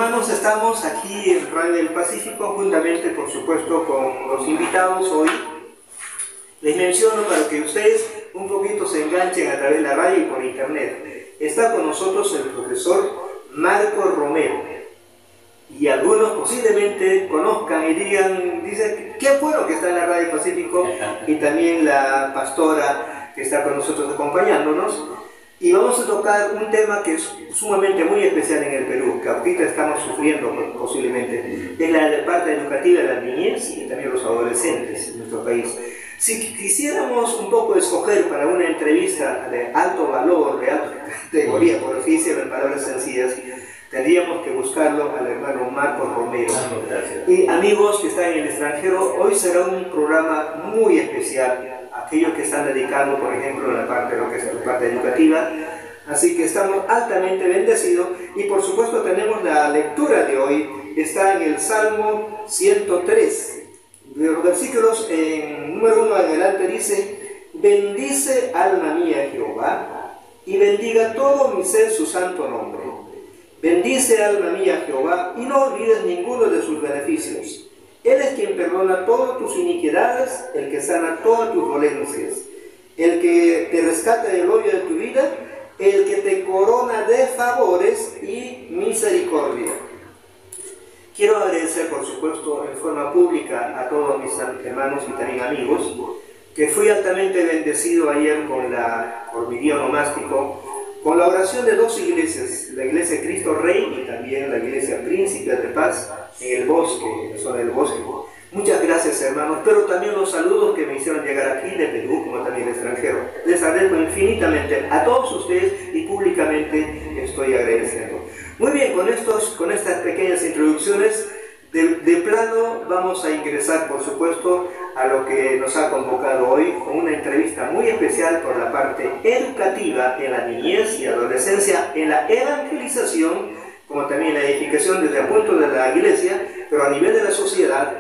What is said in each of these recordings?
hermanos, estamos aquí en Radio del Pacífico, juntamente, por supuesto, con los invitados hoy. Les menciono para que ustedes un poquito se enganchen a través de la radio y por internet. Está con nosotros el profesor Marco Romero. Y algunos posiblemente conozcan y dicen, qué bueno que está en la Radio del Pacífico, y también la pastora que está con nosotros acompañándonos. Y vamos a tocar un tema que es sumamente muy especial en el Perú, que ahorita estamos sufriendo posiblemente, es la parte educativa de la niñez y también los adolescentes en nuestro país. Si quisiéramos un poco escoger para una entrevista de alto valor, de alta categoría, por así decirlo en palabras sencillas, tendríamos que buscarlo al hermano Marco Romero. Y amigos que están en el extranjero, hoy será un programa muy especial, aquellos que están dedicados, por ejemplo, a la parte, lo que es la parte educativa. Así que estamos altamente bendecidos. Y por supuesto tenemos la lectura de hoy, está en el Salmo 103. De los versículos en número 1 adelante dice: bendice alma mía Jehová, y bendiga todo mi ser su santo nombre. Bendice alma mía Jehová, y no olvides ninguno de sus beneficios. Él es quien perdona todas tus iniquidades, el que sana todas tus dolencias, el que te rescata del hoyo de tu vida, el que te corona de favores y misericordia. Quiero agradecer, por supuesto, en forma pública a todos mis hermanos y también amigos, que fui altamente bendecido ayer por mi día onomástico, con la oración de dos iglesias, la iglesia Cristo Rey y también la iglesia Príncipe de Paz en el bosque, en la zona del bosque. Muchas gracias, hermanos, pero también los saludos que me hicieron llegar aquí de Perú, como también de extranjero. Les agradezco infinitamente a todos ustedes y públicamente estoy agradeciendo. Muy bien, con estas pequeñas introducciones, de plano vamos a ingresar, por supuesto, a lo que nos ha convocado hoy, con una entrevista muy especial por la parte educativa en la niñez y adolescencia, en la evangelización, como también la edificación desde el punto de la iglesia, pero a nivel de la sociedad.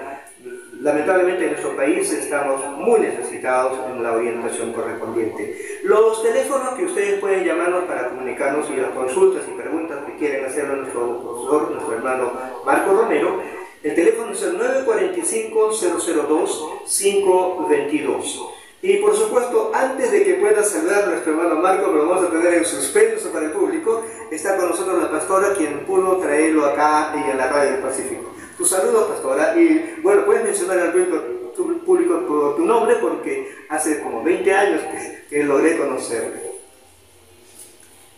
Lamentablemente en nuestro país estamos muy necesitados en la orientación correspondiente. Los teléfonos que ustedes pueden llamarnos para comunicarnos y las consultas y preguntas que quieren hacerle a nuestro profesor, nuestro hermano Marco Romero, el teléfono es el 945-002-522. Y por supuesto, antes de que pueda saludar a nuestro hermano Marco, que lo vamos a tener en suspenso para el público, está con nosotros la pastora, quien pudo traerlo acá y en la Radio del Pacífico. Tu saludo, pastora, y bueno, puedes mencionar al público por tu nombre, porque hace como 20 años que logré conocerle.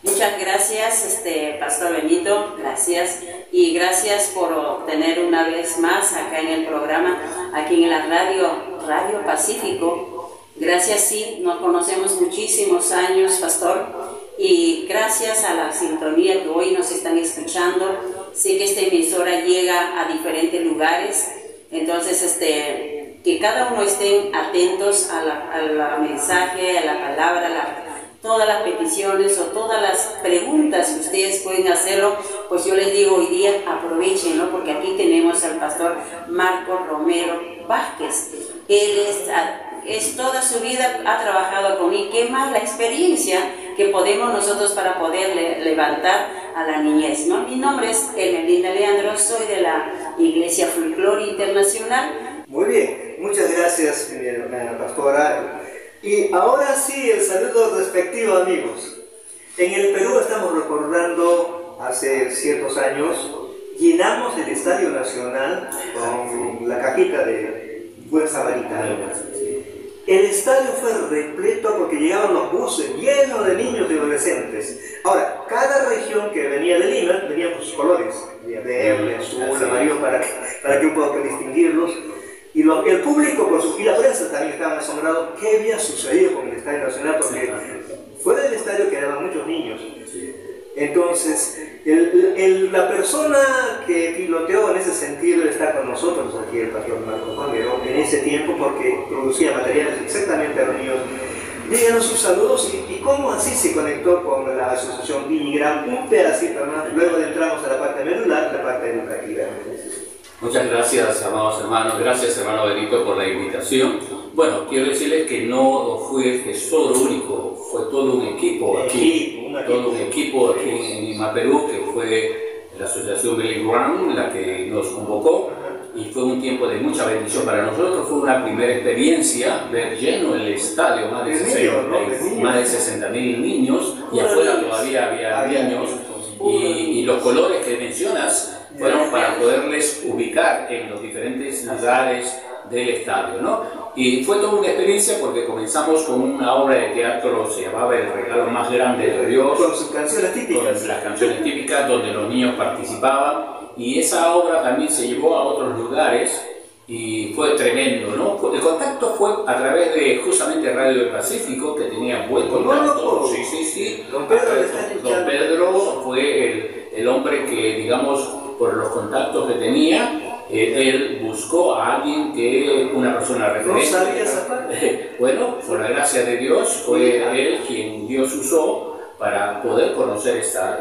Muchas gracias, Pastor Benito, gracias, y gracias por tener una vez más acá en el programa, aquí en la Radio Pacífico. Gracias, sí, nos conocemos muchísimos años, Pastor, y gracias a la sintonía que hoy nos están escuchando. Sé que esta emisora llega a diferentes lugares, entonces que cada uno estén atentos a la mensaje, a la palabra, todas las peticiones o todas las preguntas que ustedes pueden hacerlo, pues yo les digo hoy día aprovechenlo, porque aquí tenemos al pastor Marco Romero Vázquez. Él es toda su vida ha trabajado conmigo. ¿Qué más la experiencia que podemos nosotros para poder levantar a la niñez, ¿no? Mi nombre es Emelinda Leandro, soy de la Iglesia Folklore Internacional. Muy bien, muchas gracias, mi hermana pastora. Y ahora sí, el saludo respectivo, amigos. En el Perú estamos recordando, hace ciertos años, llenamos el Estadio Nacional con la cajita de Buen Samaritano. El estadio fue repleto porque llegaban los buses llenos de niños y adolescentes. Ahora, cada región que venía de Lima venía con sus colores, verde, azul, amarillo, para que un poco distinguirlos. Y el público y la prensa también estaban asombrados. ¿Qué había sucedido con el Estadio Nacional? Porque fuera del estadio quedaban muchos niños. Entonces, la persona que piloteó en ese sentido está con nosotros aquí, el pastor Marco Romero, en ese tiempo, porque producía materiales exactamente a los niños. Díganos sus saludos y cómo así se conectó con la asociación Vinigram, un pedacito más. Luego entramos a la parte medular, la parte educativa. Muchas gracias, amados hermanos. Gracias, hermano Benito, por la invitación. Bueno, quiero decirles que no fui el gestor único, fue todo un equipo aquí, todo un equipo aquí en Lima, Perú, que fue la asociación Billy Graham la que nos convocó, y fue un tiempo de mucha bendición para nosotros. Fue una primera experiencia ver lleno el estadio, más de 60.000 niños, y afuera todavía había niños, y los colores que mencionas fueron para poderles ubicar en los diferentes lugares del estadio, ¿no? Y fue toda una experiencia porque comenzamos con una obra de teatro, se llamaba El regalo más grande de Dios, con sus canciones típicas, con las canciones típicas donde los niños participaban, y esa obra también se llevó a otros lugares y fue tremendo, ¿no? El contacto fue a través de justamente Radio del Pacífico, que tenía buen contacto. Sí. Don Pedro fue el hombre que, digamos, por los contactos que tenía, él buscó a alguien una persona referente. ¿No sabía esa parte? Bueno, por la gracia de Dios, fue él quien Dios usó para poder conocer esta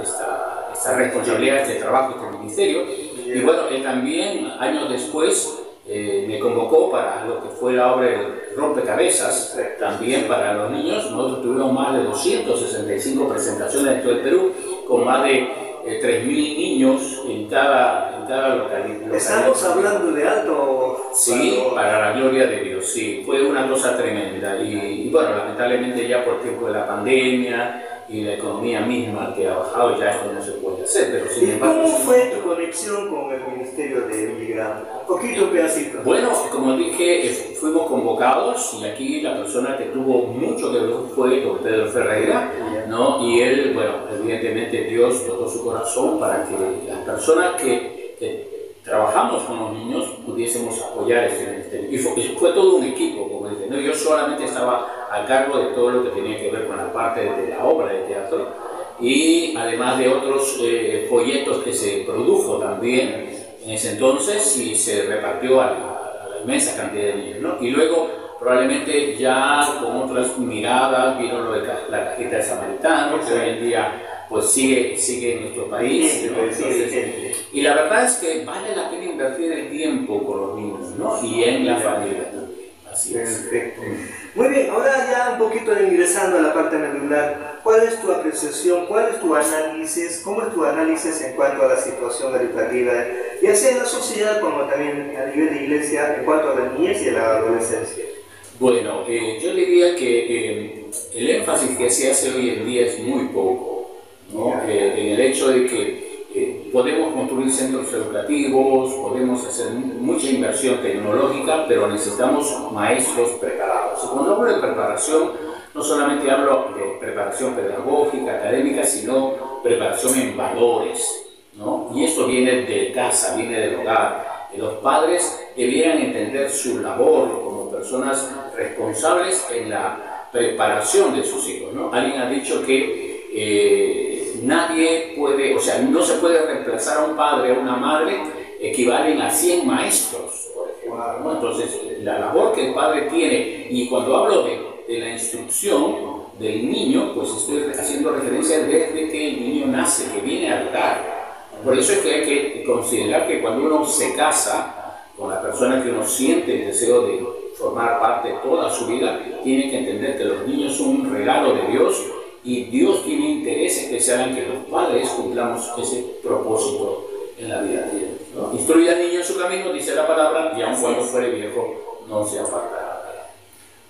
responsabilidad, este trabajo, este ministerio. Y bueno, él también, años después, me convocó para lo que fue la obra de Rompecabezas, también para los niños. Nosotros tuvimos más de 265 presentaciones en todo el Perú, con más de 3.000 niños en cada localidad. Estamos hablando de alto. Sí, para la gloria de Dios, sí, fue una cosa tremenda. Y bueno, lamentablemente ya por tiempo de la pandemia y la economía misma que ha bajado, ya esto no se puede hacer, pero sin embargo... ¿Cómo fue tu conexión con el ministerio de Billy Graham? Un poquito, un pedacito. Bueno, como dije, fuimos convocados, y aquí la persona que tuvo mucho que ver fue don Pedro Ferreira, ¿no? Y él, bueno, evidentemente Dios tocó su corazón para que las personas que trabajamos con los niños pudiésemos apoyar este ministerio. Y fue todo un equipo, como dije, ¿no? Yo solamente estaba a cargo de todo lo que tenía que ver con la parte de la obra de teatro, y además de otros folletos que se produjo también en ese entonces y se repartió a la inmensa cantidad de niños, ¿no? Y luego probablemente ya con otras miradas vino lo de la cajita de Samaritano, que hoy en día pues sigue en nuestro país, ¿no? Entonces, y la verdad es que vale la pena invertir el tiempo con los niños, ¿no? Y en la familia también. Así es. Perfecto. Muy bien, ahora ya un poquito ingresando a la parte medular, ¿cuál es tu apreciación, cuál es tu análisis, cómo es tu análisis en cuanto a la situación educativa, ya sea en la sociedad como también a nivel de iglesia, en cuanto a la niñez y a la adolescencia? Bueno, yo diría que el énfasis que se hace hoy en día es muy poco, ¿no? En el hecho de que podemos construir centros educativos, podemos hacer mucha inversión tecnológica, pero necesitamos maestros preparados. Y cuando hablo de preparación, no solamente hablo de preparación pedagógica, académica, sino preparación en valores, ¿no? Y esto viene de casa, viene del hogar. Los padres debieran entender su labor como personas responsables en la preparación de sus hijos, ¿no? Alguien ha dicho que nadie puede, o sea, no se puede reemplazar a un padre o una madre, equivalen a 100 maestros, por ejemplo, ¿no? Entonces, la labor que el padre tiene, y cuando hablo de la instrucción del niño, pues estoy haciendo referencia desde que el niño nace, que viene al hogar. Por eso es que hay que considerar que cuando uno se casa con la persona que uno siente el deseo de formar parte toda su vida, tiene que entender que los niños son un regalo de Dios, y Dios tiene interés especial en que los padres cumplamos ese propósito en la vida de ellos, ¿no? Instruye al niño en su camino, dice la palabra, y aun cuando fuere viejo, no se apartará.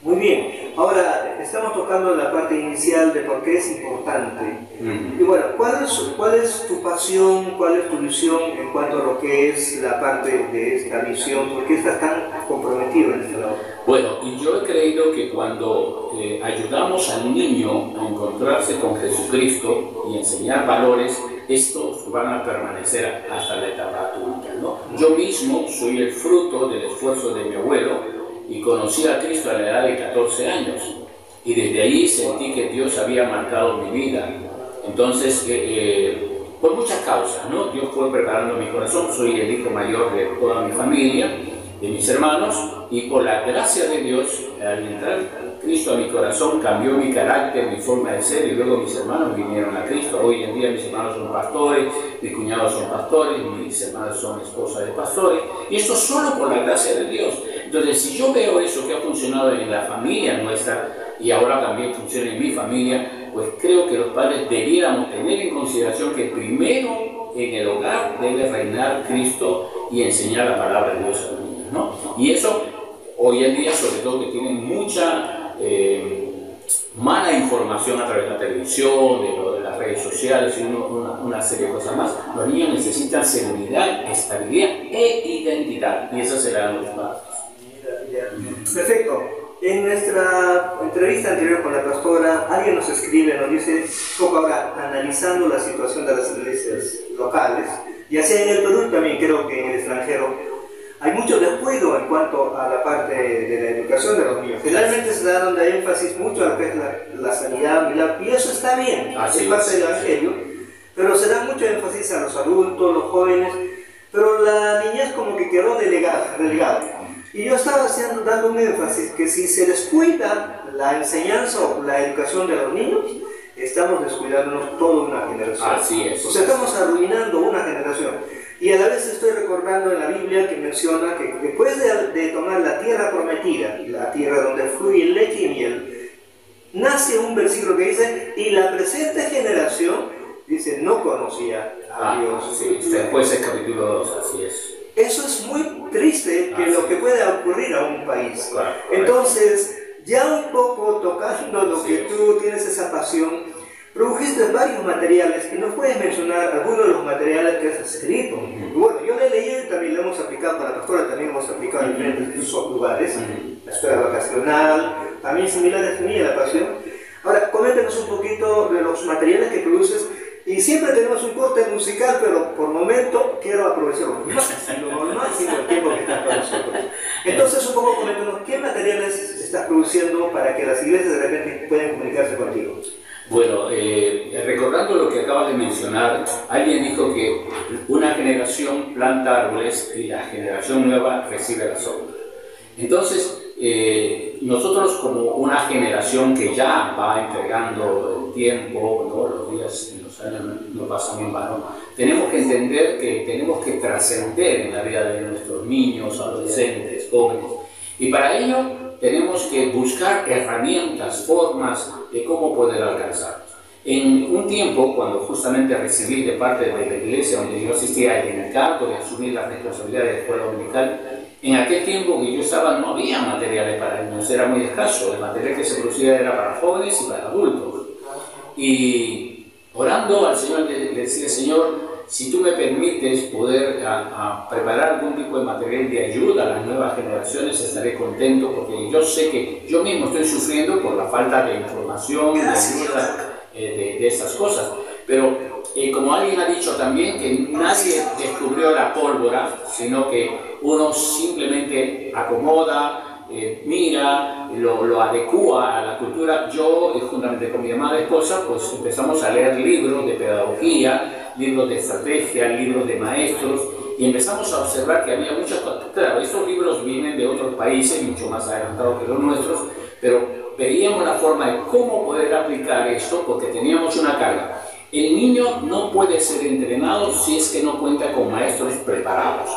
Muy bien, ahora estamos tocando la parte inicial de por qué es importante. Y bueno, ¿cuál es tu pasión, cuál es tu visión en cuanto a lo que es la parte de esta visión? ¿Por qué estás tan comprometido en este lado? Bueno, y yo he creído que cuando ayudamos al niño a encontrarse con Jesucristo y enseñar valores, estos van a permanecer hasta la etapa adulta, ¿no? Yo mismo soy el fruto del esfuerzo de mi abuelo, y conocí a Cristo a la edad de 14 años, y desde ahí sentí que Dios había marcado mi vida. Entonces, por muchas causas, ¿no? Dios fue preparando mi corazón. Soy el hijo mayor de toda mi familia, de mis hermanos, y por la gracia de Dios, al entrar Cristo a mi corazón, cambió mi carácter, mi forma de ser, y luego mis hermanos vinieron a Cristo. Hoy en día mis hermanos son pastores, mis cuñados son pastores, mis hermanas son esposas de pastores, y esto solo por la gracia de Dios. Entonces, si yo veo eso que ha funcionado en la familia nuestra, y ahora también funciona en mi familia, pues creo que los padres debiéramos tener en consideración que primero en el hogar debe reinar Cristo y enseñar la palabra de Dios a los niños, ¿no? Y eso, hoy en día, sobre todo que tienen mucha mala información a través de la televisión, de las redes sociales y una serie de cosas más, los niños necesitan seguridad, estabilidad e identidad, y esas serán los padres. Perfecto. En nuestra entrevista anterior con la pastora, alguien nos escribe, nos dice, poco ahora, analizando la situación de las iglesias locales, ya sea en el Perú y también creo que en el extranjero, hay mucho descuido en cuanto a la parte de la educación de los niños. Generalmente se da donde énfasis mucho a lo que es la sanidad, y eso está bien, es parte del evangelio, pero se da mucho énfasis a los adultos, los jóvenes, pero la niñez como que quedó relegada. Y yo estaba dando un énfasis que si se descuida la enseñanza o la educación de los niños, estamos descuidándonos toda una generación. Así es. O sea, estamos arruinando una generación. Y a la vez estoy recordando en la Biblia que menciona que después de tomar la tierra prometida, la tierra donde fluye leche y miel, nace un versículo que dice, y la presente generación, dice, no conocía a Dios. Sí, después el capítulo 2, así es. Eso es muy triste, que lo que puede ocurrir a un país. Claro. Entonces, ya un poco tocando lo que tú tienes esa pasión, produjiste varios materiales y nos puedes mencionar algunos de los materiales que has escrito. Bueno, yo le leí y también lo hemos aplicado para la pastora, también hemos aplicado en diferentes lugares, la escuela vacacional, también similares a mí, la pasión. Ahora, coméntanos un poquito de los materiales que produces. Y siempre tenemos un corte musical, pero por momento quiero aprovechar lo máximo el tiempo que está con nosotros. Entonces, un poco coméntanos, ¿qué materiales estás produciendo para que las iglesias de repente puedan comunicarse contigo? Bueno, recordando lo que acabas de mencionar, alguien dijo que una generación planta árboles y la generación nueva recibe la sombra. Entonces, nosotros como una generación que ya va entregando el tiempo, ¿no? Los días y los años no pasan en vano, tenemos que entender que tenemos que trascender en la vida de nuestros niños, adolescentes, jóvenes, y para ello tenemos que buscar herramientas, formas de cómo poder alcanzarlos. En un tiempo, cuando justamente recibí de parte de la iglesia donde yo asistía el encargo de asumir la responsabilidad de la escuela dominical, en aquel tiempo que yo estaba no había materiales para niños, era muy escaso, el material que se producía era para jóvenes y para adultos. Y orando al Señor le decía, Señor, si tú me permites poder preparar algún tipo de material de ayuda a las nuevas generaciones, estaré contento, porque yo sé que yo mismo estoy sufriendo por la falta de información, de ayuda, de estas cosas. Pero como alguien ha dicho también, que nadie descubrió la pólvora, sino que uno simplemente acomoda, mira, lo adecua a la cultura. Yo, juntamente con mi amada esposa, pues empezamos a leer libros de pedagogía, libros de estrategia, libros de maestros, y empezamos a observar que había muchas cosas. Claro, estos libros vienen de otros países, mucho más adelantados que los nuestros, pero veíamos la forma de cómo poder aplicar esto, porque teníamos una carga. El niño no puede ser entrenado si es que no cuenta con maestros preparados.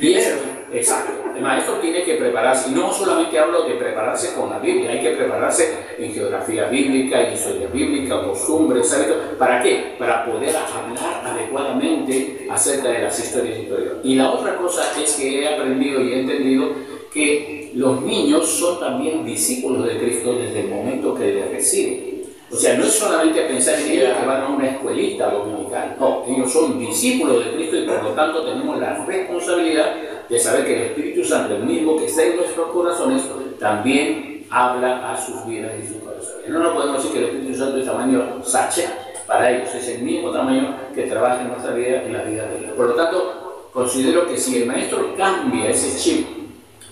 Y eso, exacto, el maestro tiene que prepararse, y no solamente hablo de prepararse con la Biblia, hay que prepararse en geografía bíblica, en historia bíblica, costumbres, hábitos. ¿Para qué? Para poder hablar adecuadamente acerca de las historias históricas. Y la otra cosa es que he aprendido y he entendido que los niños son también discípulos de Cristo desde el momento que le reciben. O sea, no es solamente pensar en ellos que van a una escuelita dominical, no, ellos son discípulos de Cristo y por lo tanto tenemos la responsabilidad de saber que el Espíritu Santo, el mismo que está en nuestros corazones, también habla a sus vidas y sus corazones. No podemos decir que el Espíritu Santo es tamaño sachet para ellos, es el mismo tamaño que trabaja en nuestra vida, en la vida de ellos. Por lo tanto, considero que si el maestro cambia ese chip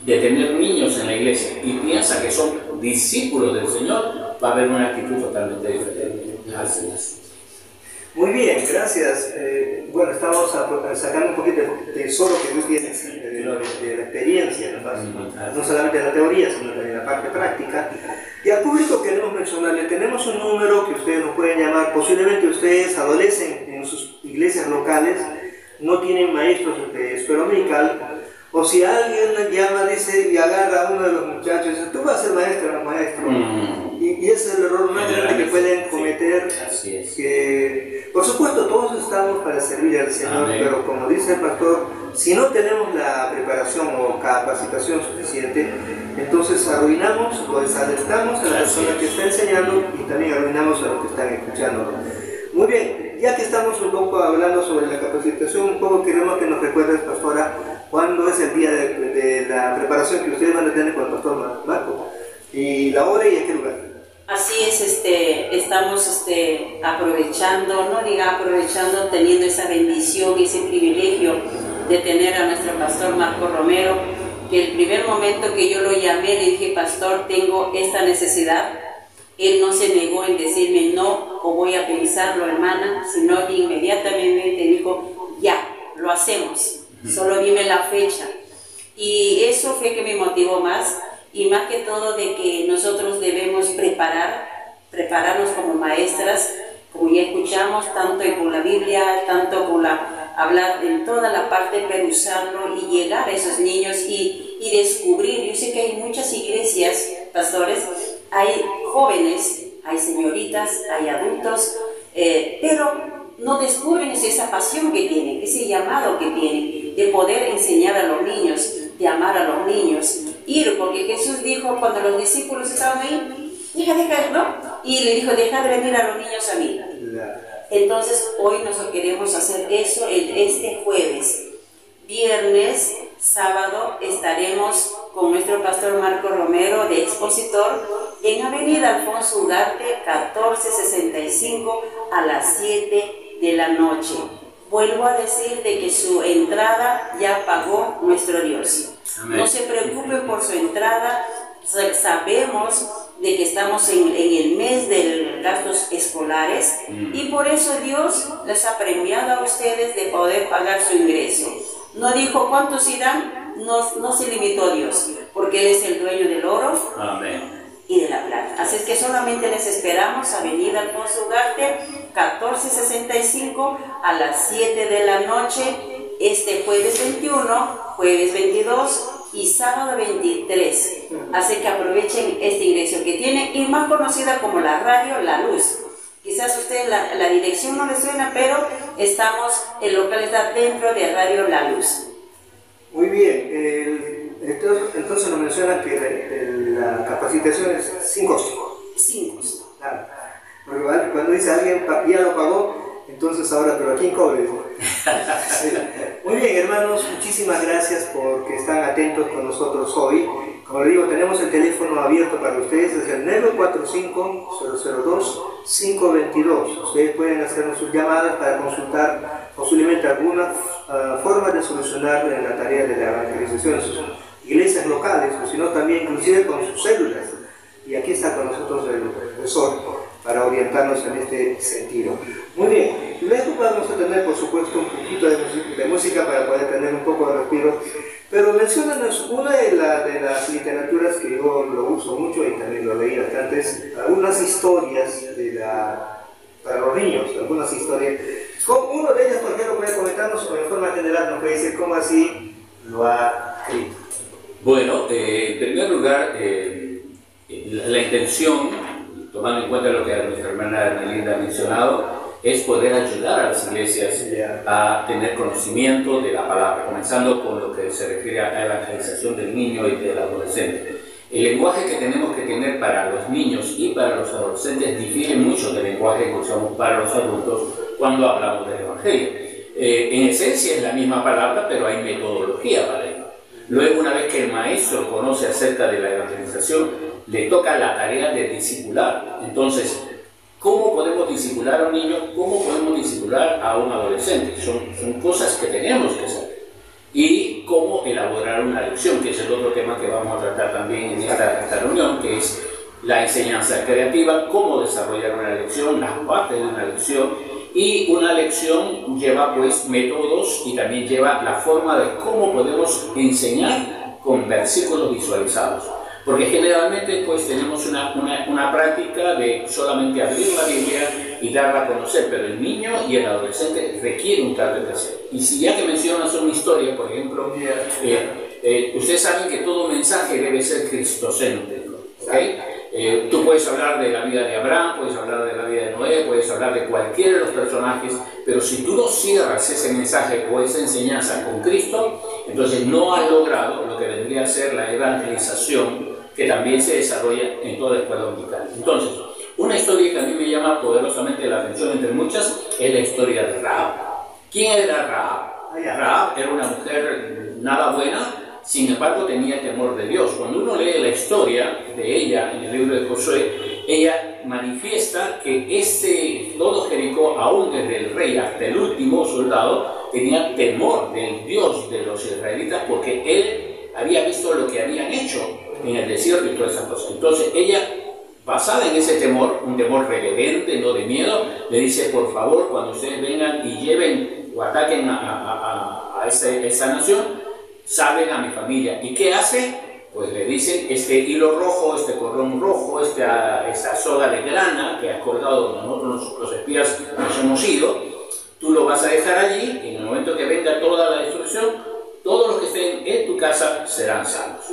de tener niños en la iglesia y piensa que son discípulos del Señor, va a haber una actitud totalmente diferente. Gracias. Muy bien, gracias. Bueno, estamos sacando un poquito del tesoro que tú tienes de la experiencia, no solamente de la teoría, sino también de la parte práctica. Y al público queremos mencionarle, tenemos un número que ustedes nos pueden llamar, posiblemente ustedes adolecen en sus iglesias locales, no tienen maestros de escuela dominical, o si alguien llama, dice, y agarra a uno de los muchachos y dice, tú vas a ser maestro. Y ese es el error más grande que pueden cometer. Así es. Que, por supuesto, todos estamos para servir al Señor, amén, pero como dice el pastor, si no tenemos la preparación o capacitación suficiente, entonces arruinamos o desalentamos a la persona que está enseñando y también arruinamos a los que están escuchando. Muy bien, ya que estamos un poco hablando sobre la capacitación, un poco queremos que nos recuerdes, pastora, cuándo es el día de la preparación que ustedes van a tener con el pastor Marco, y la hora y en qué lugar. Así es, estamos aprovechando, teniendo esa bendición y ese privilegio de tener a nuestro pastor Marco Romero, que el primer momento que yo lo llamé le dije, pastor, tengo esta necesidad. Él no se negó en decirme no o voy a pensarlo, hermana, sino que inmediatamente dijo, ya, lo hacemos, solo dime la fecha. Y eso fue que me motivó más, y más que todo de que nosotros debemos prepararnos como maestras, como ya escuchamos, tanto con la Biblia, tanto con hablar en toda la parte, pero usarlo y llegar a esos niños y descubrir. Yo sé que hay muchas iglesias, pastores, hay jóvenes, hay señoritas, hay adultos, pero no descubren esa pasión que tienen, ese llamado que tienen, de poder enseñar a los niños, de amar a los niños, ir, porque Jesús dijo cuando los discípulos estaban ahí, deja, ¿no? Y le dijo, deja de venir a los niños a mí. Entonces hoy nosotros queremos hacer eso este jueves. Viernes, sábado estaremos con nuestro pastor Marco Romero de expositor en Avenida Alfonso Ugarte 1465 a las 7 de la noche. Vuelvo a decir de que su entrada ya pagó nuestro Dios. Amén. No se preocupen por su entrada, sabemos de que estamos en el mes de gastos escolares y por eso Dios les ha premiado a ustedes de poder pagar su ingreso. No dijo cuántos irán, no se limitó a Dios, porque Él es el dueño del oro. Amén. Y de la plata. Así es que solamente les esperamos, Avenida Alfonso Ugarte, 1465 a las 7 de la noche, este jueves 21, jueves 22 y sábado 23. Así que aprovechen este ingreso que tienen, y más conocida como la radio La Luz. Quizás ustedes la dirección no les suena, pero el local está dentro de Radio La Luz. Muy bien, entonces nos menciona que la capacitación es sin costo. Sin costo. Claro. Porque cuando dice alguien ya lo pagó, entonces ahora, pero ¿a quién cobre? Sí. Muy bien, hermanos, muchísimas gracias porque están atentos con nosotros hoy. Como le digo, tenemos el teléfono abierto para ustedes, es el 945-002-522. Ustedes pueden hacernos sus llamadas para consultar posiblemente alguna forma de solucionar la tarea de la evangelización en sus iglesias locales, o si no también inclusive con sus células. Y aquí está con nosotros el profesor para orientarnos en este sentido. Muy bien, luego vamos a tener por supuesto un poquito de música para poder tener un poco de respiro, pero menciónanos una de las literaturas que yo lo uso mucho y también lo leí bastante, algunas historias para los niños, algunas historias. Uno de ellas, por ejemplo, puede comentarnos o en forma general nos puede decir cómo así lo ha escrito. Bueno, en primer lugar, la intención, tomando en cuenta lo que nuestra hermana Ermelinda ha mencionado, es poder ayudar a las iglesias a tener conocimiento de la palabra, comenzando con lo que se refiere a la evangelización del niño y del adolescente. El lenguaje que tenemos que tener para los niños y para los adolescentes difiere mucho del lenguaje que usamos para los adultos cuando hablamos del evangelio. En esencia es la misma palabra, pero hay metodología para ello. Luego, una vez que el maestro conoce acerca de la evangelización, le toca la tarea de discipular. Entonces, ¿cómo podemos discipular a un niño? ¿Cómo podemos discipular a un adolescente? Son cosas que tenemos que saber. Y cómo elaborar una lección, que es el otro tema que vamos a tratar también en esta reunión, que es la enseñanza creativa, cómo desarrollar una lección, las partes de una lección. Y una lección lleva pues métodos y también lleva la forma de cómo podemos enseñar con versículos visualizados. Porque generalmente pues tenemos una práctica de solamente abrir la Biblia y darla a conocer, pero el niño y el adolescente requiere un trato de hacer. Y si ya que mencionas una historia, por ejemplo, ustedes saben que todo mensaje debe ser cristocéntrico, ¿okay? Tú puedes hablar de la vida de Abraham, puedes hablar de la vida de Noé, puedes hablar de cualquiera de los personajes, pero si tú no cierras ese mensaje o esa enseñanza con Cristo, entonces no has logrado lo que vendría a ser la evangelización que también se desarrolla en toda escuela dominical. Entonces, una historia que a mí me llama poderosamente la atención entre muchas es la historia de Rahab. ¿Quién era Rahab? Rahab era una mujer nada buena, sin embargo tenía temor de Dios. Cuando uno lee la historia de ella en el libro de Josué, ella manifiesta que todo Jericó, aún desde el rey hasta el último soldado, tenía temor del Dios de los israelitas porque él había visto lo que habían hecho en el desierto y todas esas cosas. Entonces ella, basada en ese temor, un temor reverente, no de miedo, le dice: por favor, cuando ustedes vengan y lleven o ataquen a esa nación, salven a mi familia. ¿Y qué hace? Pues le dicen: este hilo rojo, este cordón rojo, esta soga de grana que has colgado donde nosotros los espías nos hemos ido, tú lo vas a dejar allí, y en el momento que venga toda la destrucción, todos los que estén en tu casa serán salvos.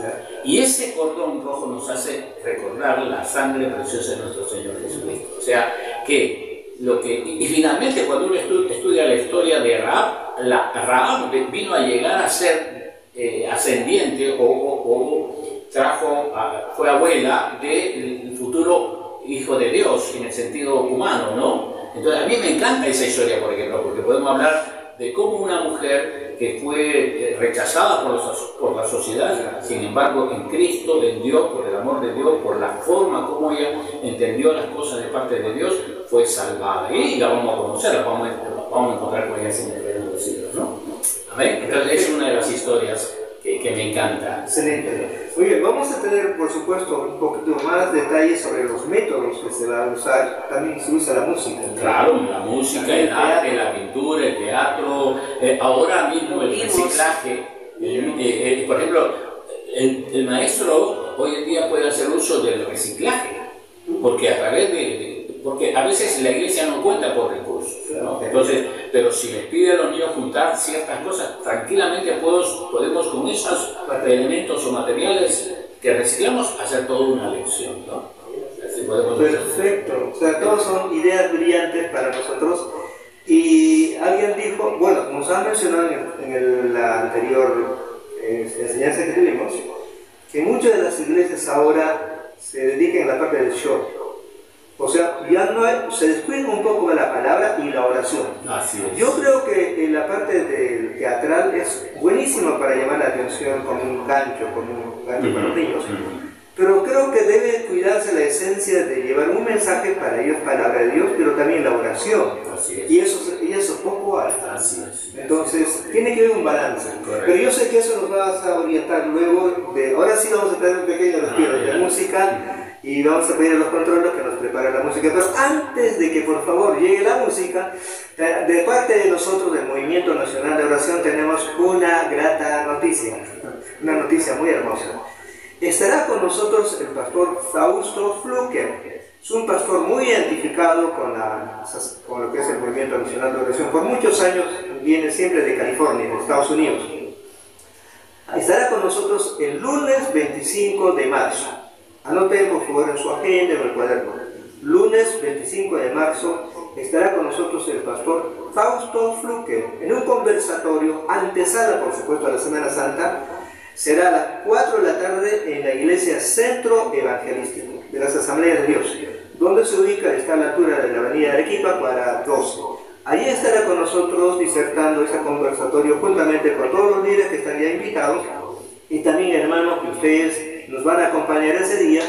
Y ese cordón rojo nos hace recordar la sangre preciosa de nuestro Señor Jesucristo. O sea, y finalmente, cuando uno estudia la historia de Rahab, Rahab vino a llegar a ser ascendiente fue abuela del futuro hijo de Dios en el sentido humano, ¿no? Entonces a mí me encanta esa historia, por ejemplo, porque podemos hablar de cómo una mujer que fue rechazada por la sociedad, sin embargo en Cristo, en Dios, por el amor de Dios, por la forma como ella entendió las cosas de parte de Dios, fue salvada. Y la vamos a conocer, la vamos a encontrar con ella en el reino de los siglos, ¿no? Amén. Entonces es una de las historias que me encanta. Excelente. Muy bien, vamos a tener, por supuesto, un poquito más detalles sobre los métodos que se van a usar. También se usa la música, ¿no? Claro, la música, el arte, la pintura, el teatro, ahora mismo el reciclaje. Por ejemplo, el maestro hoy en día puede hacer uso del reciclaje, porque a través porque a veces la iglesia no cuenta con recursos, ¿no? Entonces, pero si les pide a los niños juntar ciertas cosas, tranquilamente podemos con esos elementos o materiales que reciclamos hacer toda una lección, ¿no? Así Perfecto, o sea, todos son ideas brillantes para nosotros. Y alguien dijo, bueno, como se ha mencionado en la anterior enseñanza que tuvimos, que muchas de las iglesias ahora se dedican a la parte del show. O sea, ya se descuida un poco de la palabra y la oración. Así es. Yo creo que la parte del teatral es buenísima para llamar la atención como un gancho para los niños. Pero creo que debe cuidarse la esencia de llevar un mensaje para ellos, palabra de Dios, pero también la oración. Así es. Y eso poco hay. Así es. Entonces, tiene que haber un balance. Correcto. Pero yo sé que eso nos va a orientar luego. Ahora sí vamos a tener un pequeño respiro de música. Y vamos a pedir a los controles que nos preparen la música. Pero antes de que por favor llegue la música, de parte de nosotros del Movimiento Nacional de Oración tenemos una grata noticia, una noticia muy hermosa. Estará con nosotros el pastor Fausto Fluker. Es un pastor muy identificado con lo que es el Movimiento Nacional de Oración. Por muchos años viene siempre de California, de Estados Unidos. Estará con nosotros el lunes 25 de marzo. Anoten por favor en su agenda o en el cuaderno. Lunes 25 de marzo estará con nosotros el pastor Fausto Fluker en un conversatorio antesala, por supuesto, a la Semana Santa. Será a las 4 de la tarde en la iglesia Centro Evangelístico de las Asambleas de Dios, donde se ubica, está a la altura de la avenida Arequipa, cuadra 12. Allí estará con nosotros disertando ese conversatorio juntamente con todos los líderes que están ya invitados y también hermanos que ustedes nos van a acompañar ese día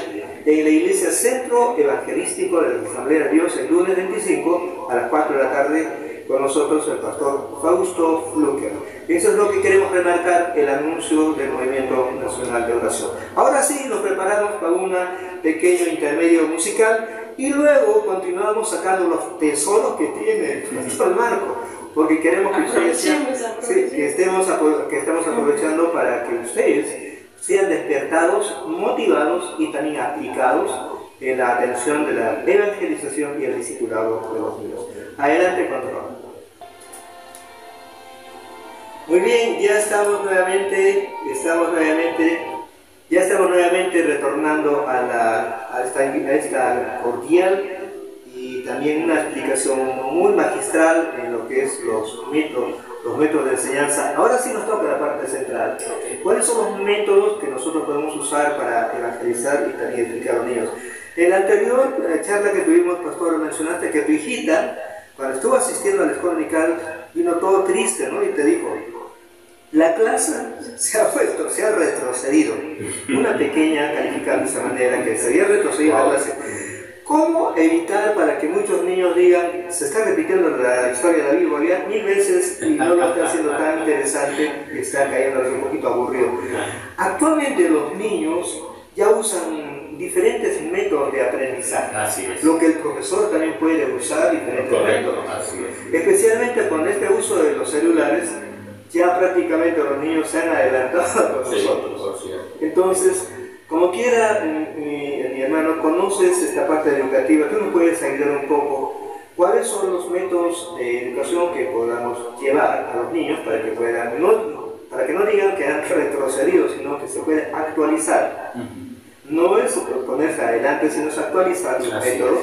en la iglesia Centro Evangelístico de la Asamblea de Dios el lunes 25 a las 4 de la tarde con nosotros el pastor Fausto Fluker. Eso es lo que queremos remarcar, el anuncio del Movimiento Nacional de Oración. Ahora sí, nos preparamos para un pequeño intermedio musical y luego continuamos sacando los tesoros que tiene el pastor Marco, porque queremos que ustedes que estemos aprovechando para que ustedes sean despertados, motivados y también aplicados en la atención de la evangelización y el discipulado de los niños. Adelante, control. Muy bien, ya estamos nuevamente Ya estamos nuevamente retornando a esta cordial y también una explicación muy magistral en lo que es los métodos de enseñanza. Ahora sí nos toca la parte central. ¿Cuáles son los métodos que nosotros podemos usar para evangelizar y también edificar a los niños? En la anterior charla que tuvimos, pastor, mencionaste que tu hijita, cuando estuvo asistiendo a la escuela dominical, vino todo triste, ¿no? Y te dijo, la clase se ha retrocedido. Una pequeña calificada de esa manera, que se había retrocedido la clase. ¿Cómo evitar para que muchos niños digan, se está repitiendo la historia de la Biblia 1000 veces y no lo está haciendo tan interesante y está cayendo un poquito aburrido? Actualmente los niños ya usan diferentes métodos de aprendizaje. Así es. Lo que el profesor también puede usar diferentes métodos. Así es. Especialmente con este uso de los celulares, ya prácticamente los niños se han adelantado con nosotros. Entonces, como quiera, mi hermano, conoces esta parte educativa, tú nos puedes ayudar un poco. ¿Cuáles son los métodos de educación que podamos llevar a los niños para que puedan, para que no digan que han retrocedido, sino que se pueden actualizar? No es ponerse adelante, sino es actualizar los métodos,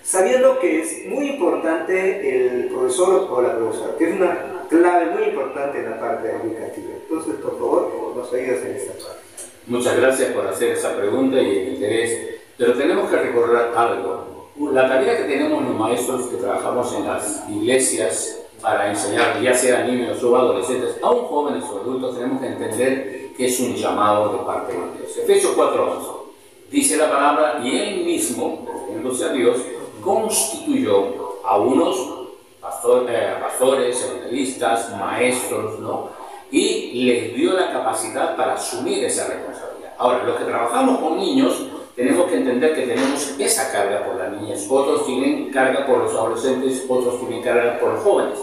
sabiendo que es muy importante el profesor o la profesora, que es una clave muy importante en la parte educativa. Entonces, por favor, nos ayudas en esta parte. Muchas gracias por hacer esa pregunta y el interés. Pero tenemos que recordar algo. La tarea que tenemos los maestros que trabajamos en las iglesias para enseñar, ya sea niños o adolescentes, aún jóvenes o adultos, tenemos que entender que es un llamado de parte de Dios. Efesios 4:11 dice la palabra, y Él mismo, refiriéndose a Dios, constituyó a unos pastores, evangelistas, maestros, ¿no? Y les dio la capacidad para asumir esa responsabilidad. Ahora, los que trabajamos con niños tenemos que entender que tenemos esa carga por las niñas. Otros tienen carga por los adolescentes, otros tienen carga por los jóvenes.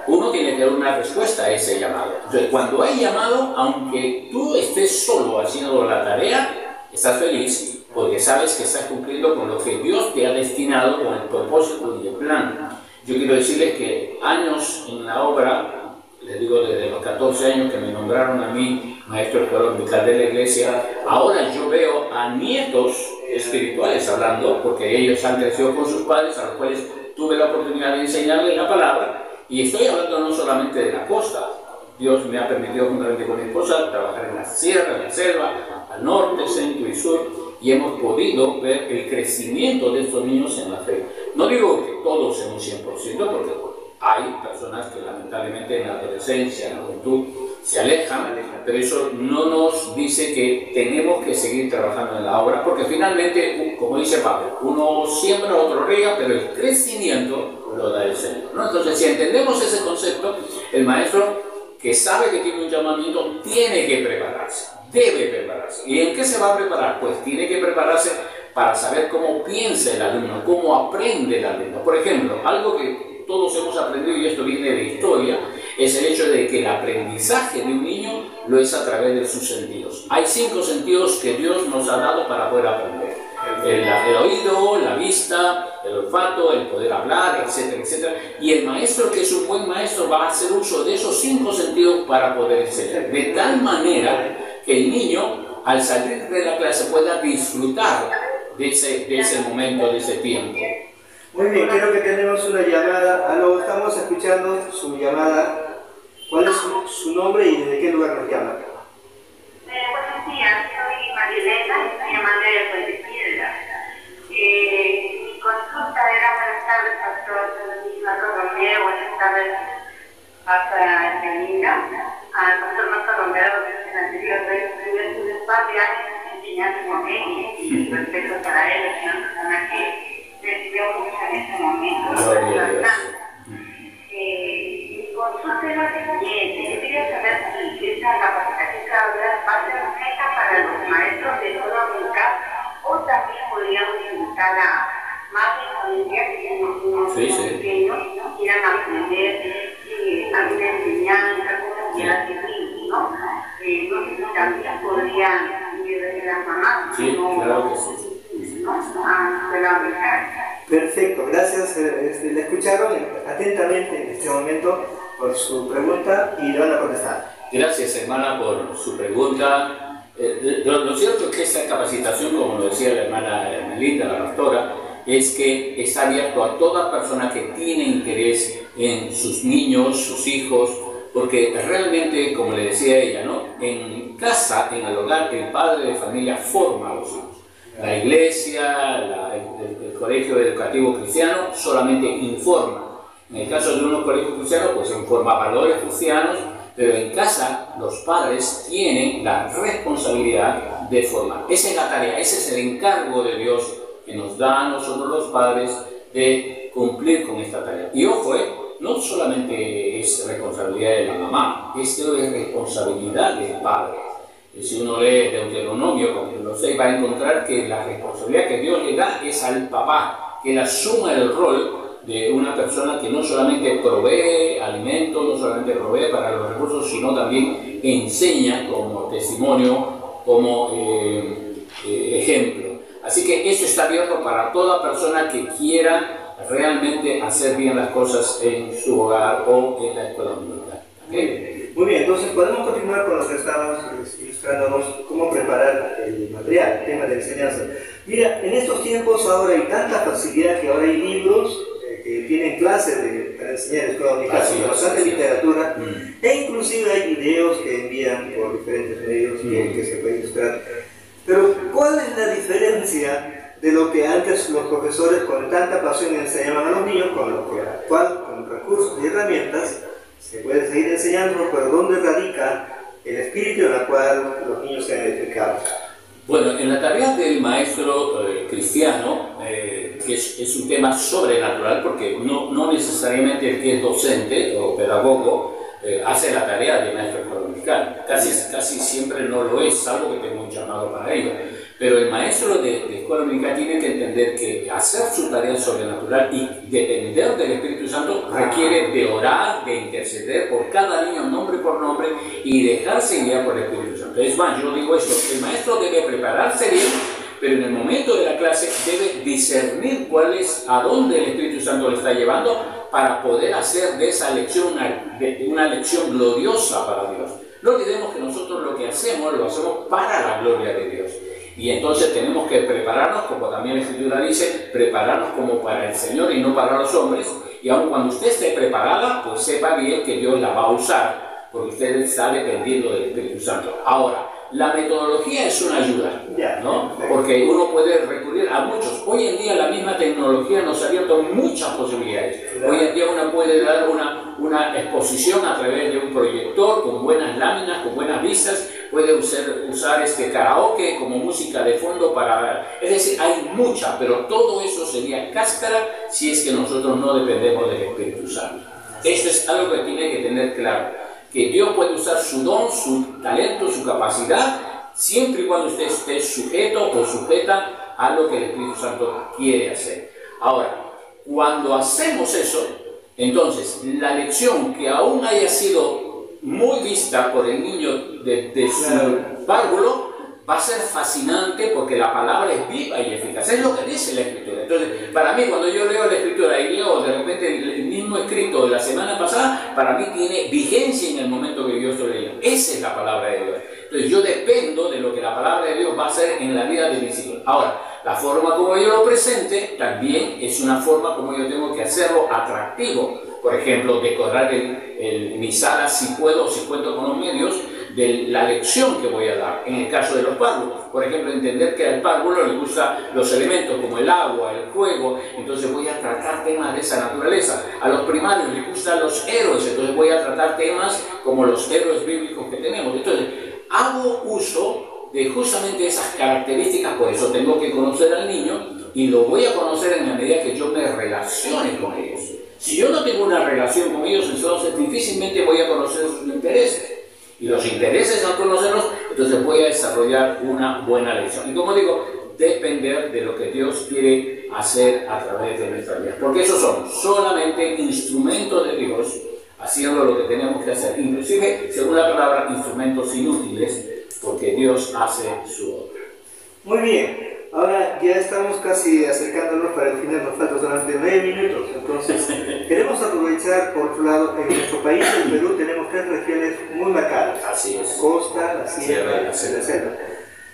Uno tiene que dar una respuesta a ese llamado. Entonces, cuando hay llamado, aunque tú estés solo haciendo la tarea, estás feliz porque sabes que estás cumpliendo con lo que Dios te ha destinado, con el propósito y el plan. Yo quiero decirles que años en la obra, les digo desde los 14 años que me nombraron a mí maestro dominical de la iglesia, ahora yo veo a nietos espirituales hablando, porque ellos han crecido con sus padres, a los cuales tuve la oportunidad de enseñarles la palabra, y estoy hablando no solamente de la costa. Dios me ha permitido juntamente con mi esposa trabajar en la sierra, en la selva, al norte, centro y sur, y hemos podido ver el crecimiento de estos niños en la fe. No digo que todos sean 100%, porque hay personas que lamentablemente en la adolescencia, en la juventud, se alejan, pero eso no nos dice que tenemos que seguir trabajando en la obra, porque finalmente, como dice Pablo, uno siembra, otro riega, pero el crecimiento lo da el Señor, ¿no? Entonces, si entendemos ese concepto, el maestro que sabe que tiene un llamamiento tiene que prepararse, debe prepararse. ¿Y en qué se va a preparar? Pues tiene que prepararse para saber cómo piensa el alumno, cómo aprende el alumno. Por ejemplo, algo que todos hemos aprendido, y esto viene de historia, es el hecho de que el aprendizaje de un niño lo es a través de sus sentidos. Hay 5 sentidos que Dios nos ha dado para poder aprender. El oído, la vista, el olfato, el poder hablar, etcétera, etcétera. Y el maestro, que es un buen maestro, va a hacer uso de esos 5 sentidos para poder enseñar. De tal manera que el niño, al salir de la clase, pueda disfrutar de ese momento, de ese tiempo. Muy bien, creo que tenemos una llamada. Aló, estamos escuchando su llamada. ¿Cuál es su nombre y desde qué lugar nos llama? Buenos días, soy Marilena, estoy llamando de Puente Piedra. Mi consulta era, buenas tardes, pastor Marco Romero, buenas tardes, hasta Janina, al pastor Marco Romero, que es el anterior rey, tuve un par de años enseñando con él y respeto para él, es una persona que recibió mucho en este momento. Mi consulta es la siguiente: yo quería saber si esta capacitación que hablas va a ser meta para los maestros de toda dominical, o también podríamos invitar a madres familias que tienen niños pequeños, ¿no? Quieran aprender alguna enseñanza, cosas que hacen niños, ¿no? No sé si también podrían ir a las mamás. Sí, claro que sí. Perfecto, gracias. Le escucharon atentamente en este momento por su pregunta y le van a contestar. Gracias, hermana, por su pregunta. Lo cierto es que esa capacitación, como lo decía la hermana Melinda, la pastora, es que está abierto a toda persona que tiene interés en sus niños, sus hijos, porque realmente, como le decía ella, ¿no? En casa, en el hogar, el padre de familia forma a los hijos. La iglesia, el colegio educativo cristiano solamente informa. En el caso de unos colegios cristianos, pues informa valores cristianos, pero en casa los padres tienen la responsabilidad de formar. Esa es la tarea, ese es el encargo de Dios que nos da a nosotros los padres de cumplir con esta tarea. Y ojo, no solamente es responsabilidad de la mamá, esto es responsabilidad del padre. Si uno lee Deuteronomio, capítulo 6, va a encontrar que la responsabilidad que Dios le da es al papá, que él asuma el rol de una persona que no solamente provee alimentos, no solamente provee para los recursos, sino también enseña como testimonio, como ejemplo. Así que esto está abierto para toda persona que quiera realmente hacer bien las cosas en su hogar o en la escuela dominical. ¿Okay? Muy bien, entonces podemos continuar con lo que estábamos ilustrándonos cómo preparar el material, el tema de enseñanza. Mira, en estos tiempos ahora hay tanta facilidad que ahora hay libros que tienen clases para enseñar en escuela dominical, bastante literatura, e inclusive hay videos que envían por diferentes medios que se pueden ilustrar. Pero, ¿cuál es la diferencia de lo que antes los profesores con tanta pasión enseñaban a los niños con lo que actual, con recursos y herramientas, se puede seguir enseñando, pero dónde radica el espíritu en el cual los niños sean edificados? Bueno, en la tarea del maestro cristiano, que es un tema sobrenatural, porque no necesariamente el que es docente o pedagogo hace la tarea de maestro dominical. Casi siempre no lo es, salvo que tenga un llamado para ello. Pero el maestro de escuela dominical tiene que entender que hacer su tarea sobrenatural y depender del Espíritu Santo requiere de orar, de interceder por cada niño nombre por nombre y dejarse guiar por el Espíritu Santo. Es más, yo digo esto, el maestro debe prepararse bien, pero en el momento de la clase debe discernir a dónde el Espíritu Santo le está llevando para poder hacer de esa lección una lección gloriosa para Dios. No olvidemos que nosotros lo hacemos para la gloria de Dios. Y entonces tenemos que prepararnos, como también la Escritura dice, prepararnos como para el Señor y no para los hombres. Y aun cuando usted esté preparada, pues sepa bien que Dios la va a usar, porque usted está dependiendo del Espíritu Santo. Ahora, la metodología es una ayuda, ¿no? Porque uno puede recurrir a muchos. Hoy en día la misma tecnología nos ha abierto muchas posibilidades. Hoy en día uno puede dar una exposición a través de un proyector con buenas láminas, con buenas vistas. Puede usar karaoke como música de fondo para... Es decir, hay mucha, pero todo eso sería cáscara si es que nosotros no dependemos del Espíritu Santo. Esto es algo que tiene que tener claro. Que Dios puede usar su don, su talento, su capacidad, siempre y cuando usted esté sujeto o sujeta a lo que el Espíritu Santo quiere hacer. Ahora, cuando hacemos eso, entonces la lección que aún haya sido muy vista por el niño de su párvulo va a ser fascinante porque la palabra es viva y eficaz. Es lo que dice la Escritura. Entonces, para mí, cuando yo leo la Escritura y leo de repente el mismo escrito de la semana pasada, para mí tiene vigencia en el momento que yo estoy leyendo. Esa es la palabra de Dios. Entonces, yo dependo de lo que la palabra de Dios va a hacer en la vida de mis hijos. Ahora, la forma como yo lo presente también es una forma como yo tengo que hacerlo atractivo. Por ejemplo, decorar mi sala si puedo, si cuento con los medios, de la lección que voy a dar. En el caso de los párvulos, por ejemplo, entender que al párvulo le gustan los elementos como el agua, el fuego, entonces voy a tratar temas de esa naturaleza. A los primarios les gustan los héroes, entonces voy a tratar temas como los héroes bíblicos que tenemos. Entonces, hago uso de justamente esas características, por eso tengo que conocer al niño y lo voy a conocer en la medida que yo me relacione con ellos. Si yo no tengo una relación con ellos, entonces difícilmente voy a conocer sus intereses. Y los intereses al conocerlos, entonces voy a desarrollar una buena lección. Y como digo, depender de lo que Dios quiere hacer a través de nuestras vidas. Porque esos son solamente instrumentos de Dios haciendo lo que tenemos que hacer. Inclusive, según la palabra, instrumentos inútiles, porque Dios hace su obra. Muy bien. Ahora ya estamos casi acercándonos para el final, nos faltan solamente 9 minutos, entonces queremos aprovechar, por otro lado, en nuestro país, en Perú, tenemos 3 regiones muy marcadas. Así es. Costa, la sierra y la selva.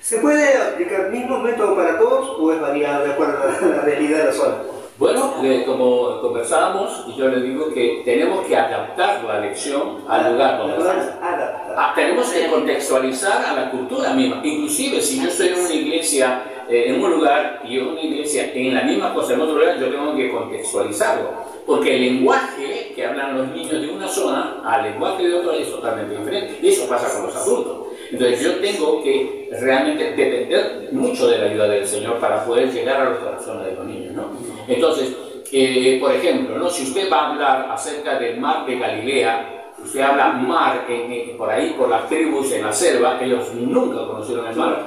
¿Se puede aplicar el mismo método para todos o es variable de acuerdo a la realidad de la zona? Bueno, como conversábamos, yo les digo que tenemos que adaptar la lección al lugar donde estamos. Tenemos que contextualizar a la cultura misma. Inclusive, si yo estoy en una iglesia, en un lugar, y en una iglesia en la misma cosa en otro lugar, yo tengo que contextualizarlo. Porque el lenguaje que hablan los niños de una zona al lenguaje de otra es totalmente diferente. Y eso pasa con los adultos. Entonces yo tengo que realmente depender mucho de la ayuda del Señor para poder llegar a los corazones de los niños, ¿no? Entonces, por ejemplo, ¿no? Si usted va a hablar acerca del mar de Galilea, usted habla mar por ahí, por las tribus en la selva, ellos nunca conocieron el mar.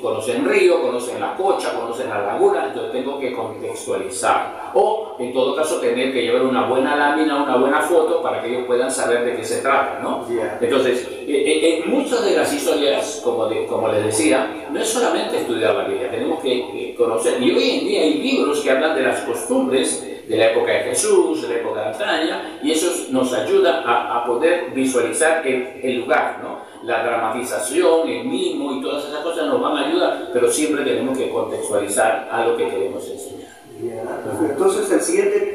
Conocen río, conocen la cocha, conocen la laguna, entonces tengo que contextualizar. O, en todo caso, tener que llevar una buena lámina, una buena foto para que ellos puedan saber de qué se trata, ¿no? Entonces, en muchas de las historias, como les decía, no es solamente estudiar la Biblia, tenemos que conocer. Y hoy en día hay libros que hablan de las costumbres de la época de Jesús, de la época de antaña, y eso nos ayuda a poder visualizar el lugar, ¿no? La dramatización, el mimo y todas esas cosas nos van a ayudar, pero siempre tenemos que contextualizar a lo que queremos enseñar. Entonces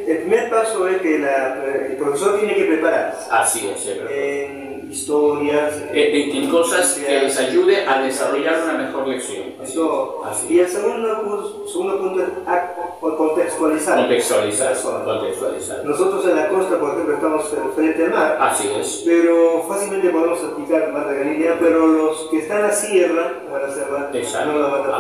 el primer paso es que el profesor tiene que prepararse. Así es, en historias, en cosas que les ayude a desarrollar una mejor lección. Y el segundo punto es contextualizar. Contextualizar. Nosotros en la costa, por ejemplo, estamos frente al mar. Así es. Pero fácilmente podemos aplicar el mar de Galilea, pero los que están en la sierra o en la selva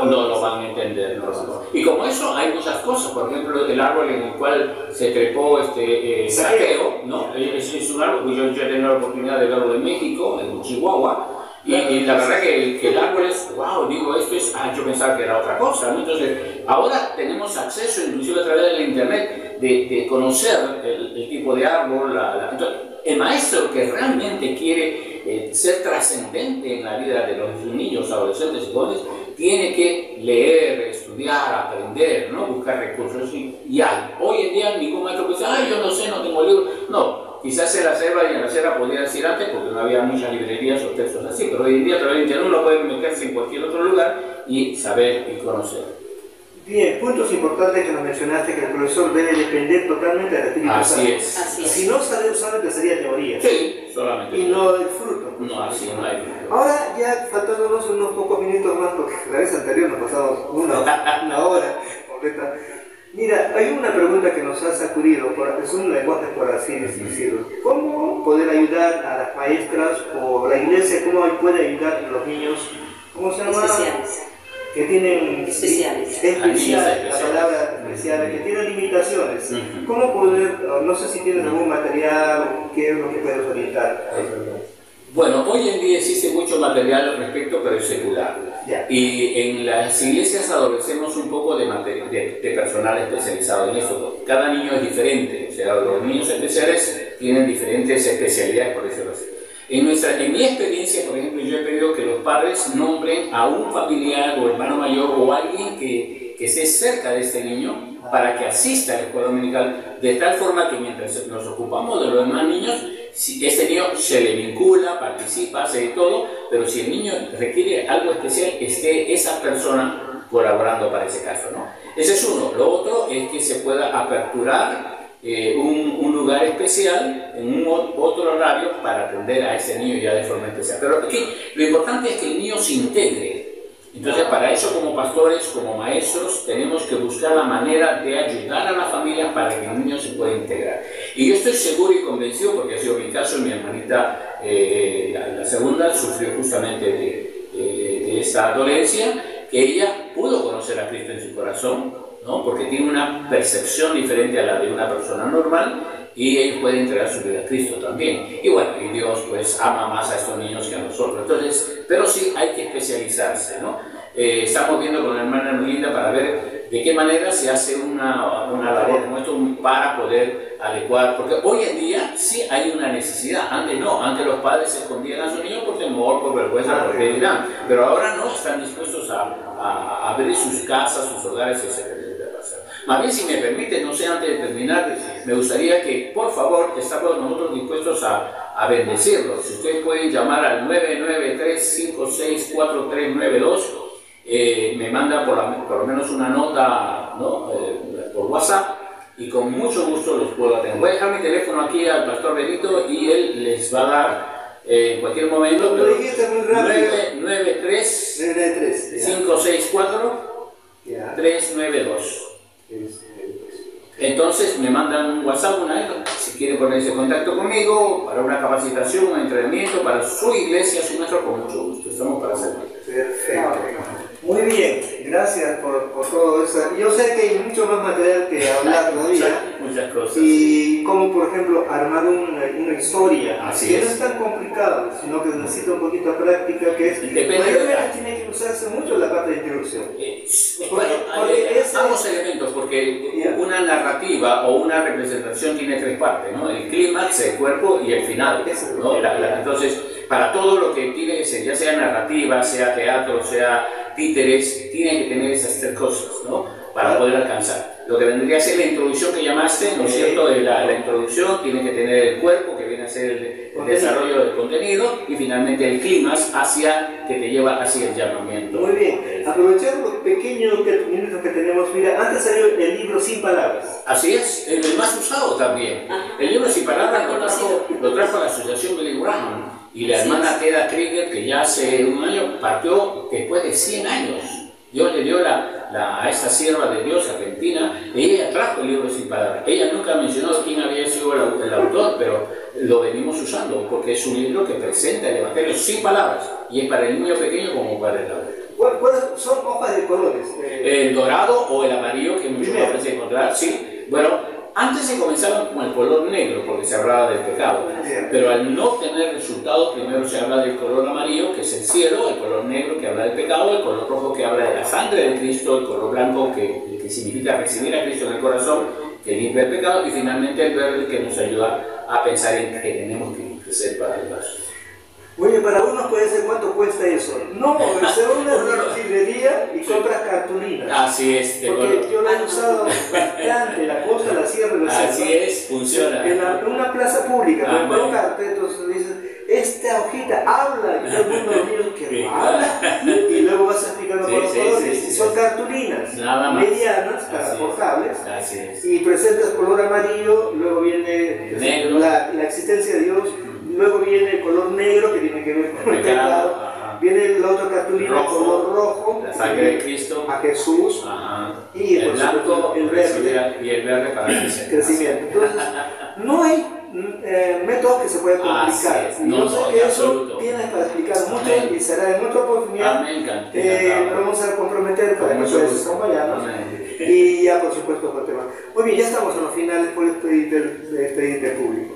no lo van a entender. No. Y como eso hay muchas cosas. Por ejemplo, el árbol en el cual se trepó Saqueo, ¿no? Es un árbol, yo he tenido la oportunidad de verlo en México, en Chihuahua, y la verdad que el árbol es, wow, digo, esto es, yo pensaba que era otra cosa, ¿no? Entonces, ahora tenemos acceso, inclusive a través de la internet, de conocer el tipo de árbol, entonces, el maestro que realmente quiere ser trascendente en la vida de los niños, adolescentes y jóvenes, tiene que leer, estudiar, aprender, ¿no? Buscar recursos y hay. Hoy en día ningún maestro dice, yo no sé, no tengo libros. No, quizás en la selva y en la selva podía decir antes porque no había muchas librerías o textos así, pero hoy en día a través de internet uno puede meterse en cualquier otro lugar y saber y conocer. Bien, puntos importantes que nos mencionaste, que el profesor debe depender totalmente del Espíritu Santo. Así es. Si no sale solamente sería teoría. Sí, solamente. Y no el fruto. No, así no hay fruto. Ahora ya faltándonos unos pocos minutos más, porque la vez anterior nos pasamos una hora completa. Mira, hay una pregunta que nos ha sacudido, es un lenguaje por así decirlo. ¿Cómo poder ayudar a las maestras o la iglesia, cómo puede ayudar a los niños, ¿cómo se llama? Especiales. Que tienen especiales, la palabra especial, que tienen limitaciones. ¿Cómo poder, no sé si tienen algún material o qué es lo que puedes orientar? Bueno, hoy en día existe mucho material al respecto, pero es secular. Y en las iglesias adolecemos un poco de personal especializado en esto. Cada niño es diferente, o sea, los niños especiales tienen diferentes especialidades, por decirlo así. En mi experiencia, por ejemplo, yo he pedido que los padres nombren a un familiar o hermano mayor o alguien que esté cerca de este niño para que asista a la escuela dominical, de tal forma que mientras nos ocupamos de los demás niños, si este niño se le vincula, participa, hace de todo, pero si el niño requiere algo especial, esté esa persona colaborando para ese caso, ¿no? Ese es uno. Lo otro es que se pueda aperturar un lugar especial en otro horario para atender a ese niño ya de forma especial. Pero aquí lo importante es que el niño se integre. Entonces, para eso, como pastores, como maestros, tenemos que buscar la manera de ayudar a las familias para que el niño se pueda integrar. Y yo estoy seguro y convencido, porque ha sido mi caso, mi hermanita, la segunda, sufrió justamente de esta dolencia, que ella pudo conocer a Cristo en su corazón, ¿no? Porque tiene una percepción diferente a la de una persona normal y ellos pueden entregar su vida a Cristo también. Y bueno, y Dios pues ama más a estos niños que a nosotros. Entonces, pero sí hay que especializarse, ¿no? Estamos viendo con la hermana Melinda para ver de qué manera se hace una labor como esto para poder adecuar, porque hoy en día sí hay una necesidad. Antes no, antes los padres se escondían a sus niños por temor, por vergüenza, por qué dirán, pero ahora no están dispuestos a abrir sus casas, sus hogares, etc. Más bien, si me permite, no sé, antes de terminar, me gustaría que, por favor, estamos nosotros dispuestos a a bendecirlos. Ustedes pueden llamar al 993-564392, me mandan por lo menos una nota, ¿no? Por WhatsApp, y con mucho gusto los puedo atender. Voy a dejar mi teléfono aquí al Pastor Benito y él les va a dar en cualquier momento. 993-564-392. Entonces me mandan un WhatsApp, si quieren ponerse en contacto conmigo para una capacitación, un entrenamiento para su iglesia, su maestro, con mucho gusto. Estamos para servir. Perfecto. Muy bien, gracias por todo eso. Yo sé que hay mucho más material que hablar todavía. Muchas cosas. Y como por ejemplo armar una historia, Así que es. no es tan complicado, sino que necesita un poquito de práctica, que es mayormente tiene que usarse mucho la parte de introducción. Ambos elementos, porque una narrativa o una representación tiene tres partes, ¿no? El clímax, el cuerpo y el final, ¿no? Entonces, para todo lo que tiene que ser, ya sea narrativa, sea teatro, sea títeres, tiene que tener esas tres cosas, ¿no? Para poder alcanzar. Lo que vendría a ser la introducción que llamaste, ¿no es cierto? La introducción tiene que tener el cuerpo, que viene a ser el desarrollo del contenido, y finalmente el clímax que te lleva hacia el llamamiento. Muy bien, aprovechar los pequeños minutos que tenemos. Mira, antes salió el libro Sin Palabras. Así es, el más usado también. El libro Sin Palabras lo trajo la asociación Billy Graham, y la hermana Teda Krieger, que ya hace un año partió después de 100 años. Dios le dio a esta sierva de Dios argentina, y ella trajo el libro Sin Palabras. Ella nunca mencionó quién había sido el autor, pero lo venimos usando porque es un libro que presenta el Evangelio sin palabras, y es para el niño pequeño como para el adulto. ¿Cuáles son hojas de colores? El dorado o el amarillo, que muchos lo pueden encontrar, sí. Bueno, antes se comenzaban con el color negro porque se hablaba del pecado, pero al no tener resultados, primero se habla del color amarillo, que es el cielo, el color negro que habla del pecado, el color rojo que habla de la sangre de Cristo, el color blanco que significa recibir a Cristo en el corazón, que limpia el pecado, y finalmente el verde, que nos ayuda a pensar en que tenemos que crecer para Dios. Oye, para unos puede ser cuánto cuesta eso. No, se va a una librería y compras cartulinas. Así es. Porque yo lo he usado bastante, la costa, la sierra, la selva. Así es, funciona. En una plaza pública, me colocarte, entonces dices, esta hojita habla, y todo el mundo lo mira, que habla, y luego vas explicando por los colores. Son cartulinas medianas, portables, y presentas color amarillo, luego viene la existencia de Dios. Luego viene el color negro, que tiene que ver con el pecado. Viene la otra cartulina, color rojo, la sangre de Cristo, a Jesús, y el blanco, el verde, y el verde para el crecimiento. Entonces, no hay método que se pueda complicar. Yo sé que eso tienes para explicar mucho, y será en otra oportunidad. Vamos a comprometer para que puedas acompañarnos. Y ya, por supuesto, con el tema. Muy bien, ya estamos en los finales por este público.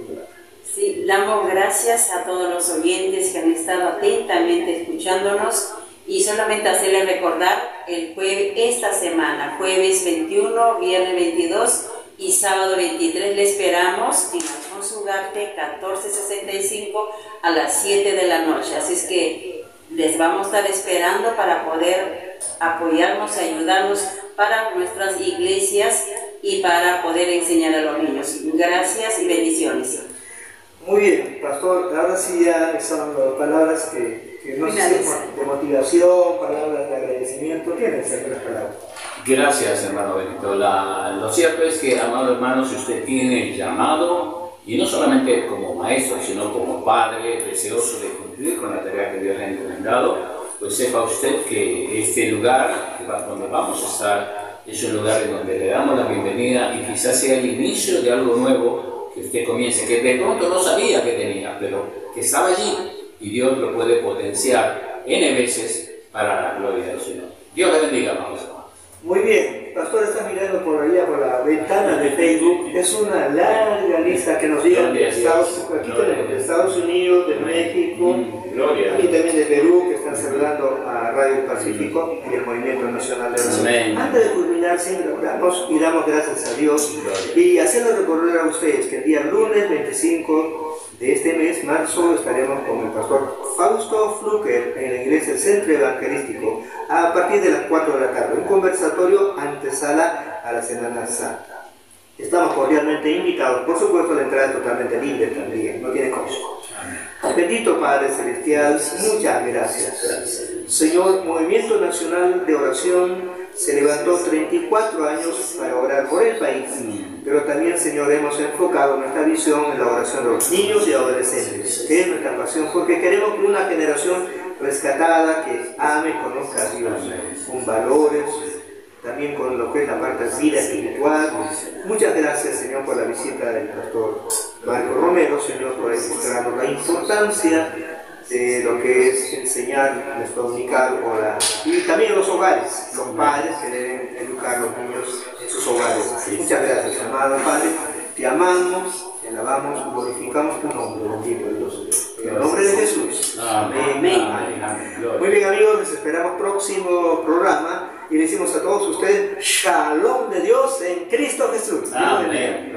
Sí, damos gracias a todos los oyentes que han estado atentamente escuchándonos, y solamente hacerles recordar esta semana, jueves 21, viernes 22 y sábado 23, le esperamos en Alfonso Ugarte 1465 a las 7 de la noche. Así es que les vamos a estar esperando para poder apoyarnos, ayudarnos para nuestras iglesias y para poder enseñar a los niños. Gracias y bendiciones. Muy bien, pastor, ahora sí ya son palabras que no sé, de motivación, palabras de agradecimiento. ¿Tienes algunas palabras? Gracias, hermano Benito. Lo cierto es que, amado hermano, si usted tiene llamado, y no solamente como maestro, sino como padre, deseoso de cumplir con la tarea que Dios le ha encomendado, pues sepa usted que este lugar donde vamos a estar es un lugar en donde le damos la bienvenida, y quizás sea el inicio de algo nuevo que usted comience, que de pronto no sabía que tenía, pero que estaba allí, y Dios lo puede potenciar N veces para la gloria del Señor. Dios le bendiga, amados hermanos. Muy bien, pastor, está mirando por allá, por la ventana de Facebook. Es una larga lista que nos llegan de Estados Unidos, de México, aquí también de Perú, que están saludando a Radio Pacífico y el Movimiento Nacional de Oración. Antes de culminar, siempre oramos y damos gracias a Dios, y hacerles recordar a ustedes que el día lunes 25 de este mes, marzo, estaremos con el pastor Fausto Fluker en la iglesia del Centro Evangelístico a partir de las 4 de la tarde, un conversatorio antesala a la Semana Santa. Estamos cordialmente invitados, por supuesto la entrada es totalmente libre también, no tiene costo. Bendito Padre Celestial, muchas gracias. Señor, Movimiento Nacional de Oración se levantó 34 años para orar por el país, pero también, Señor, hemos enfocado nuestra visión en la oración de los niños y adolescentes, que es nuestra pasión, porque queremos que una generación rescatada, que ame, conozca a Dios, con valores, también con lo que es la parte de vida espiritual. Muchas gracias, Señor, por la visita del pastor Marco Romero, Señor, por mostrarnos la importancia de lo que es enseñar nuestro dominical y también los hogares, los padres que deben educar a los niños en sus hogares. Muchas gracias, amado Padre, te amamos, te alabamos, glorificamos tu nombre, bendito Dios. En el nombre de Jesús. Amén. Muy bien, amigos, les esperamos próximo programa y le decimos a todos ustedes, Shalom de Dios en Cristo Jesús. Amén.